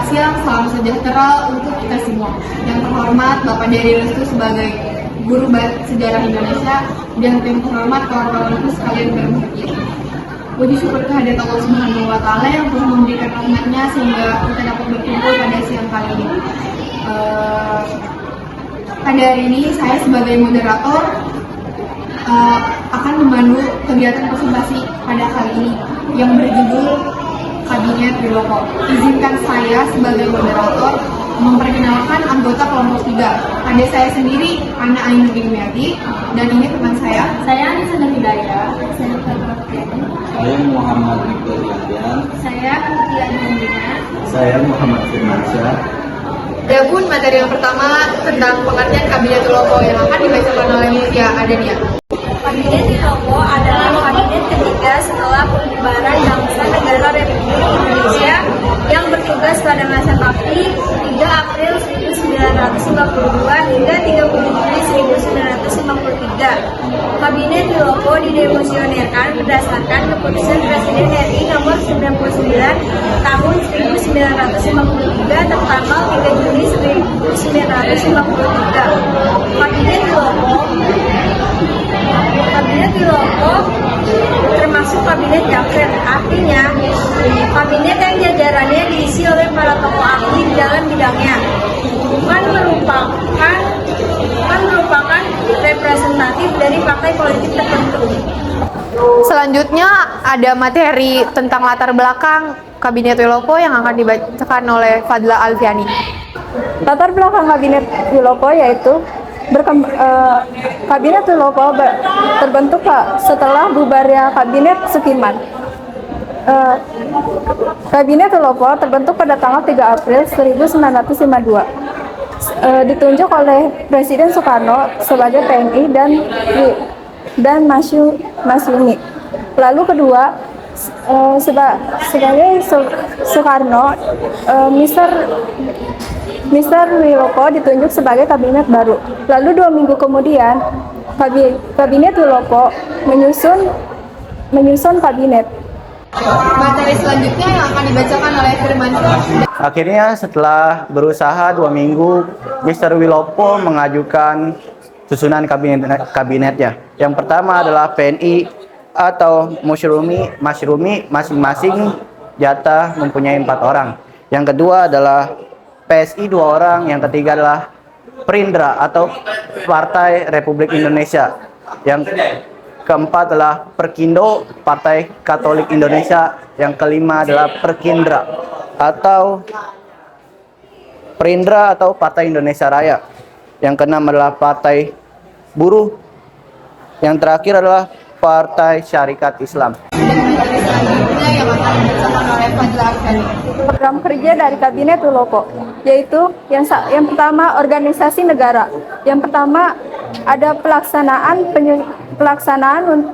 Selamat siang, salam sejahtera untuk kita semua. Yang terhormat Bapak Dery Restu sebagai Guru Sejarah Indonesia dan yang terhormat kawan-kawanku sekalian berbahagia. Puji syukur kehadirat Allah Subhanahu wa Ta'ala yang telah memberikan rahmatnya sehingga kita dapat berkumpul pada siang kali ini. Pada hari ini saya sebagai moderator akan memandu kegiatan presentasi pada kali ini yang berjudul Kabinet Wiloko. Izinkan saya sebagai moderator memperkenalkan anggota kelompok 3. Ada saya sendiri, Ana Ainur Gimiati, dan ini teman saya. Saya Anissa Hidayah. Saya Muhammad Victor Yadian. Saya Mutia Nandina. Saya Muhammad Firmansyah. Adapun materi yang pertama tentang pengertian Kabinet Wiloko yang akan dibacakan oleh Mutia Adania. Kabinet Wiloko adalah kabinet ketiga setelah pembubaran Bangsa Negara Republik Indonesia yang bertugas pada masa bakti 3 April 1952 hingga 30 Juli 1953. Kabinet Wiloko didemosionerkan berdasarkan keputusan Presiden RI nomor 99 tahun 1953 tertanggal 3 Juli 1953. Kabinet Wiloko termasuk kabinet Jaksen, artinya kabinet yang jajarannya diisi oleh para tokoh ahli di dalam bidangnya, bukan merupakan representatif dari partai politik tertentu. Selanjutnya ada materi tentang latar belakang Kabinet Wiloko yang akan dibacakan oleh Fadla Alfiani. Latar belakang Kabinet Wiloko yaitu Kabinet Wiloko terbentuk setelah bubarnya Kabinet Sukiman. Kabinet Wiloko terbentuk pada tanggal 3 April 1952. Ditunjuk oleh Presiden Soekarno sebagai PNI dan Masyumi. Lalu kedua sebagai Soekarno, Mr. Wiloko ditunjuk sebagai kabinet baru. Lalu 2 minggu kemudian, Kabinet Wiloko menyusun kabinet. Materi selanjutnya yang akan dibacakan oleh Firmansyah. Akhirnya setelah berusaha 2 minggu, Mr. Wiloko mengajukan susunan kabinetnya. Yang pertama adalah PNI atau Masyumi masing-masing jatah mempunyai 4 orang. Yang kedua adalah PSI 2 orang, yang ketiga adalah Perindra atau Partai Republik Indonesia. Yang keempat adalah Perkindo, Partai Katolik Indonesia. Yang kelima adalah Perkindra atau Perindra atau Partai Indonesia Raya. Yang keenam adalah Partai Buruh. Yang terakhir adalah Partai Syarikat Islam. Selanjutnya yang akan dibacakan oleh Fadla Alfiani. Program kerja dari Kabinet Wiloko yaitu yang pertama organisasi negara. Yang pertama ada pelaksanaan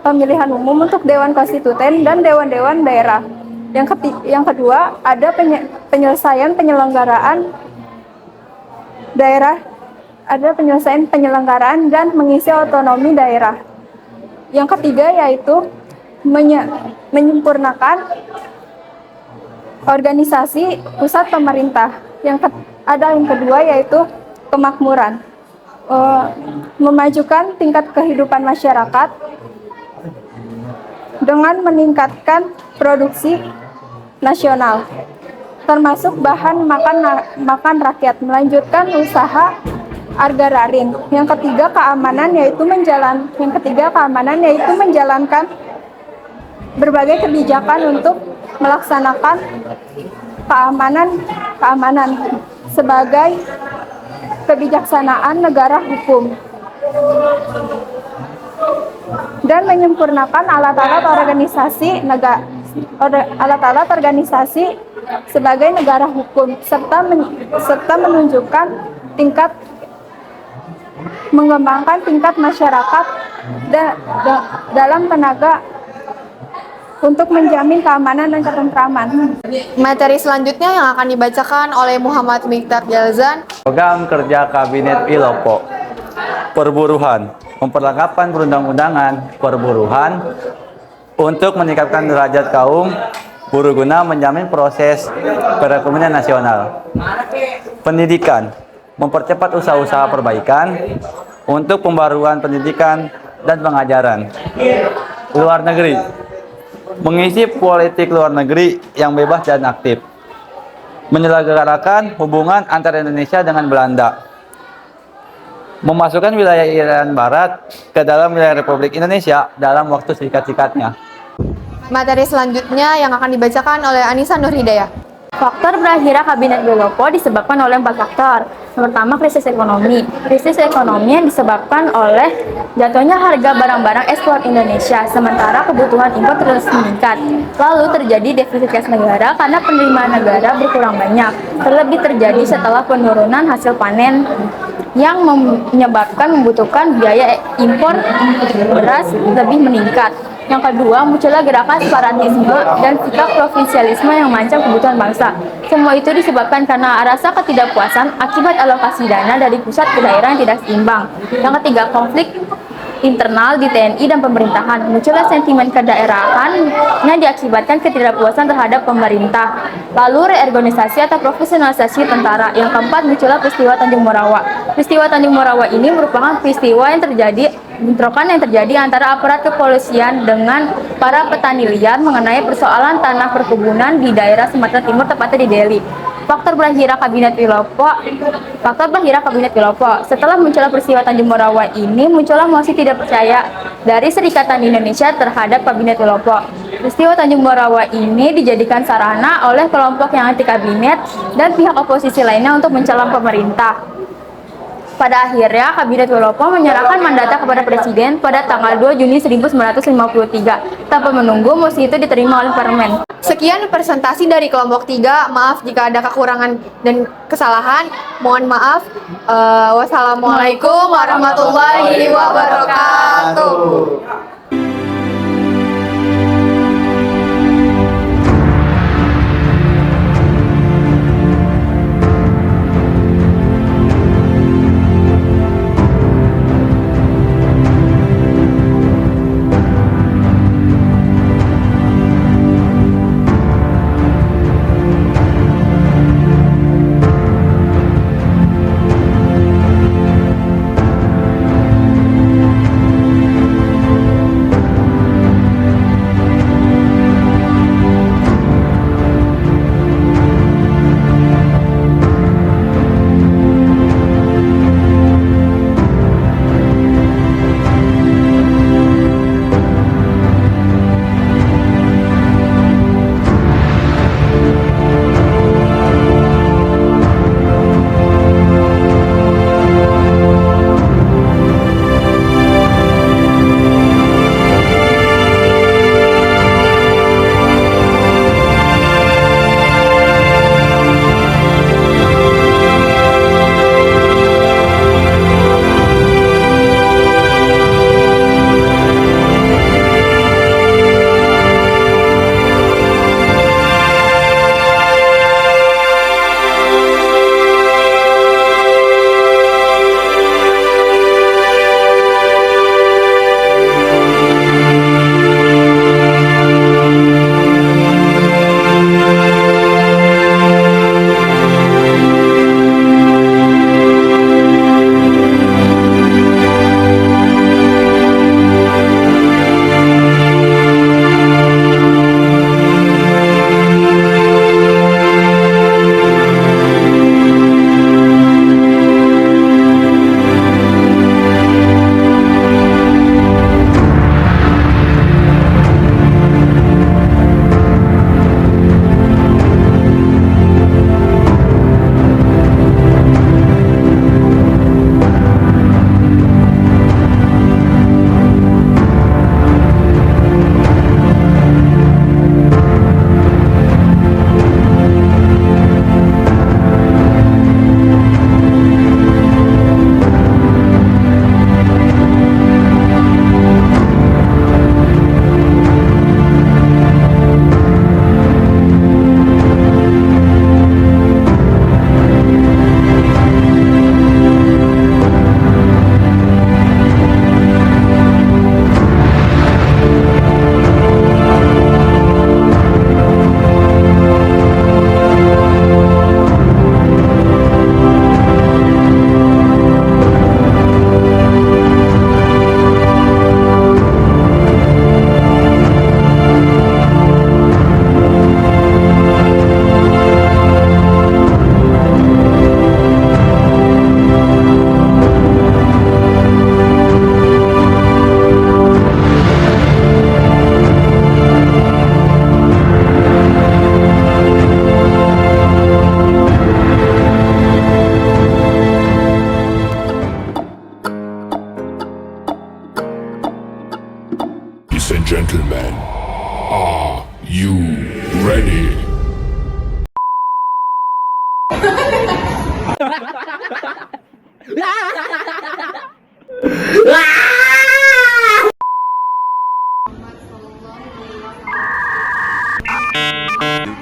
pemilihan umum untuk Dewan Konstituen dan dewan-dewan daerah. Yang kedua ada penyelesaian penyelenggaraan daerah, ada penyelesaian penyelenggaraan dan mengisi otonomi daerah. Yang ketiga yaitu menyempurnakan organisasi pusat pemerintah. Yang kedua yaitu kemakmuran, memajukan tingkat kehidupan masyarakat dengan meningkatkan produksi nasional, termasuk bahan makan rakyat, melanjutkan usaha agrarin. Yang ketiga keamanan yaitu menjalankan berbagai kebijakan untuk melaksanakan keamanan sebagai kebijaksanaan negara hukum dan menyempurnakan alat-alat organisasi sebagai negara hukum serta menunjukkan mengembangkan tingkat masyarakat dalam tenaga untuk menjamin keamanan dan ketentraman. Materi selanjutnya yang akan dibacakan oleh Muhammad Miktar Jalzan. Program kerja Kabinet Wiloko. Perburuhan, memperlengkapkan perundang-undangan perburuhan untuk meningkatkan derajat kaum guna menjamin proses perekonomian nasional. Pendidikan, mempercepat usaha-usaha perbaikan untuk pembaruan pendidikan dan pengajaran. Luar negeri, mengisi politik luar negeri yang bebas dan aktif. Menyelenggarakan hubungan antara Indonesia dengan Belanda. Memasukkan wilayah Irian Barat ke dalam wilayah Republik Indonesia dalam waktu singkat-singkatnya. Materi selanjutnya yang akan dibacakan oleh Anissa Nurhidayah. Faktor berakhirnya Kabinet Wilopo disebabkan oleh 4 faktor. Yang pertama, krisis ekonomi. Krisis ekonomi yang disebabkan oleh jatuhnya harga barang-barang ekspor Indonesia, sementara kebutuhan impor terus meningkat. Lalu terjadi defisit kas negara karena penerimaan negara berkurang banyak. Terlebih terjadi setelah penurunan hasil panen yang menyebabkan membutuhkan biaya impor beras lebih meningkat. Yang kedua, muncullah gerakan separatisme dan sikap provinsialisme yang mengancam kebutuhan bangsa. Semua itu disebabkan karena rasa ketidakpuasan akibat alokasi dana dari pusat ke daerah yang tidak seimbang. Yang ketiga, konflik internal di TNI dan pemerintahan. Muncullah sentimen kedaerahan yang diakibatkan ketidakpuasan terhadap pemerintah. Lalu reorganisasi atau profesionalisasi tentara. Yang keempat, muncullah peristiwa Tanjung Morawa. Peristiwa Tanjung Morawa ini merupakan peristiwa yang terjadi bentrokan yang terjadi antara aparat kepolisian dengan para petani liar mengenai persoalan tanah perkebunan di daerah Sumatera Timur, tepatnya di Deli. Faktor berakhirnya Kabinet Wilopo. Setelah munculnya peristiwa Tanjung Morawa ini, muncullah mosi tidak percaya dari Serikatan Indonesia terhadap Kabinet Wilopo. Peristiwa Tanjung Morawa ini dijadikan sarana oleh kelompok yang anti kabinet dan pihak oposisi lainnya untuk mencalon pemerintah. Pada akhirnya, Kabinet Wilopo menyerahkan mandatnya kepada Presiden pada tanggal 2 Juni 1953, tanpa menunggu mosi itu diterima oleh parlemen. Sekian presentasi dari kelompok 3. Maaf jika ada kekurangan dan kesalahan. Mohon maaf. Wassalamualaikum warahmatullahi wabarakatuh.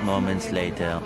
Moments later.